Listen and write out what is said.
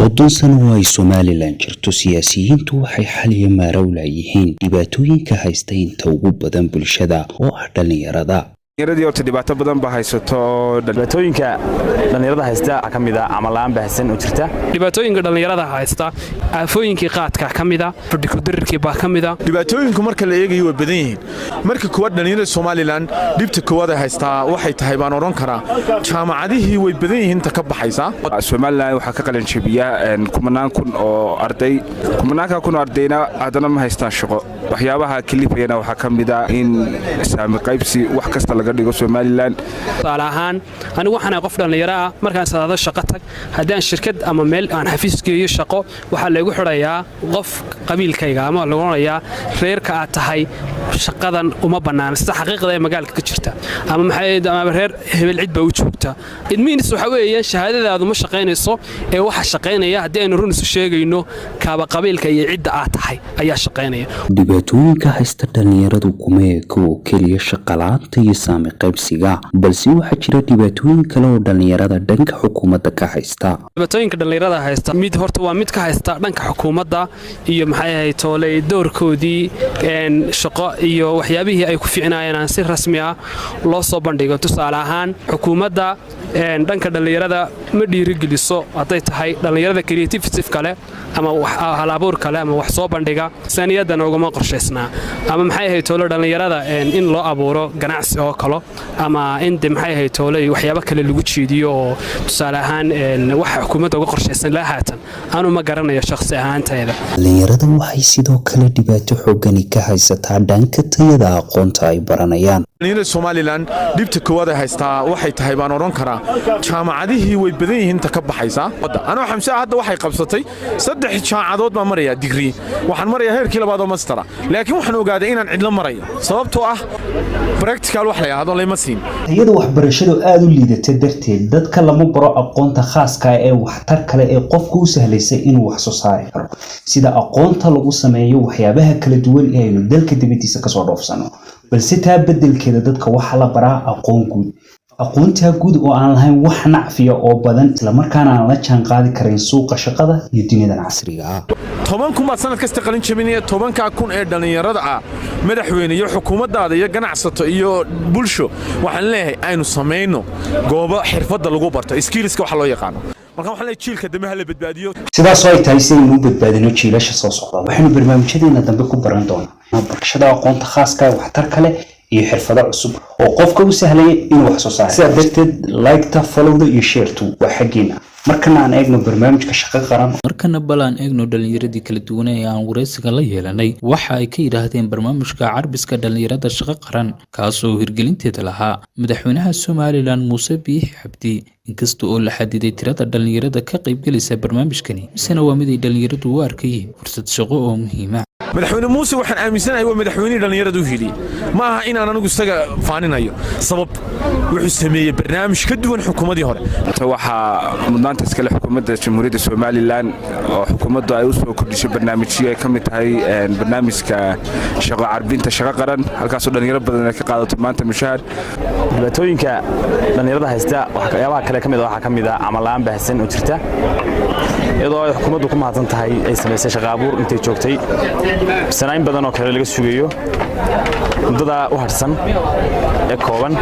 soddon sano oo ay Somaliland jirto siyaasiyiintu waxay xal iyo maarew leeyihiin dhibaatooyinka haysta inta ugu badan bulshada oo ah dhalinyarada. dhalinyarada oo dhibaato badan ba haysato dhibaatooyinka dhalinyarada haysta kamida amalaan baahsan oo jirta dhibaatooyinka dhalinyarada haysta aafooyinkii qaadka kamida fadhiku dirirkii baa kamida dhibaatooyinku marka la eegayo way badan yihiin marka kuwa dhalinyarada Somaliland dhibta kuwada haysta waxay tahay baan oran karaa jaamacadihii way badan yihiin ta ka baxaysa Somaliland waxa ka qalan jabiya kumanaan kun oo arday kumanaanka kun ardayna hadana ma haystaan shaqo waxyaabaha kilifayna waxa kamida in saami qaybsi wax kasta laga dhigo Somaliland talahaan anigu waxaan qof dhalinyaro ah markaan salaado shaqo tag hadaan shirkad ama meel aan xafiiskiyo shaqo waxa lagu xirayaa qof qabiilkayga ama lagu onayaa reerka aad tahay shaqadan uma banaan sida xaqiiqda ee magaalka ka jirta ama maxay reer hebel cid ba u joogta idmiinis waxa weeyaan shahaadadaadu ma shaqeynayso ee waxa shaqeynaya hadii aynu run isu sheegayno kaaba qabiilka iyo cidda aad tahay ayaa shaqeynaya dhibaatooyinka haysta dhalinyaradu kuma eeko kaliya shaqalaanta iyo saami qaybsiga balse waxa jira dhibaatooyin kale oo dhalinyarada dhanka xukuumadda ka haysta dhibaatooyinka dhalinyarada haysta mid horta waa mid ka haysta dhanka xukuumadda iyo maxay ahayd toolay doorkoodii shaqo iyo waxyaabihii ay ku fiicnaayeen si rasmi ah loo soo bandhigo tusaale ahaan xukuumadda dhanka dhalinyarada ma dhiirigeliso haday tahay dhalinyarada creativity kale ama hal abuur kale ama wax soo bandhiga saniyadana ugama qorsheysnaa ama maxay ahayd toolo dhalinyarada in loo abuuro ganacsi oo kale ama in maxay ahayd toolo waxyaabo kale lagu jeediyo oo tusaale ahaan wax xukuumadda uga qorsheysan la haatan aanu ma garanayo shakhsi ahaantayda dhalinyarada waxay sidoo kale dhibaato xooggan ka haysataa dhanka tayada aqoonta ay baranayaan dhalinyarada Somaliland dhibta kuwada haysta waxay tahay baan oran karaa jaamacadihii way badan yihiin ta ka baxaysa ana xamse hadda waxay qabsatay saddex jaamacadood ma maraya degree waxaan maraya heerkii labaad oo master laakiin waxaan ogaaday inaan cid la marayo sababtoo ah practical wax la yiraahdo leema siin iyadoo waxbarashadu aad u liidatay darteed dadka lama baro aqoonta khaaska ah ee waxtar kale ee qofku u sahlaysa inuu wax soo saari karo sida aqoonta lagu sameeyo waxyaabaha kala duwan ee aynu dalka dibadiisa ka soo dhoofsano balse taa bedelkeeda dadka waxa la baraa aqoon guud aqoonta guud oo aan lahayn wax nacfiya oo badan isla markaana aan la jaan qaadi karin suuqa shaqada iyo dunida casriga ah 10 kun sanad kasta qalin jabinaya 10 kun ee dhalinyarada ah madaxweyne iyo xukuumadda iyo ganacsato iyo bulsho waxaan leeyahay aynu sameeyno goobo xirfadda lagu barto skillska wax loo yaqaan marka waxaan leeyahay jiilka damaha la badbaadiyo sidaas oo ay tahay si aynu badbaadino jiilasha soo socda waxaanu barnaamijyadeena dambe ku baran doonaa barashada aqoonta khaaska ah waxtar kale iyo xirfado cusub oo qofka u sahlaya inuu wax soo saaro sida darteed like-ta follow-da iyo share-tu waa xageena markana aan eegno barnaamijka shaqo qaran markana balaan eegno dhalinyaradii kala duwan ee aan wareysiga la yeelanay waxa ay ka yiraahdeen barnaamijka carbiska dhalinyarada shaqo qaran kaas oo hirgelinteeda lahaa madaxweynaha Somaliland Muuse Biixi Cabdi inkasta oo la xadiday tirada dhalinyarada ka qayb galaysa barnaamijkani misana waa mid ay dhalinyaradu u arkayeen fursad shaqo oo muhiim ah madaxweyne Muuse waxaan aaminsanahay waa madaxweynaha dhalinyaradu u heli ma aha in aan anigu isaga faaninayo sabab wuxuu sameeyay barnaamij ka duwan xukuumadii hore waxa mudnaanta iskale xukuumadda Jamhuuriyadda Somaliland oo xukuumaddu ay u soo kordhisay barnaamijyo ay kamid tahay barnaamijka shaqo carbinta shaqo qaran halkaas oo dhalinyaro badan ay ka qaadato maanta mushaar dhibaatooyinka dhalinyarada haysta waxyaabaha kale kamid ah amalaan baahsan oo jirta iyadoo ay xukuumaddu ku mahadsan tahay ay sameysay shaqo abuur intay joogtay sanaayn badan oo kale laga sugayo muddada u harsan ee kooban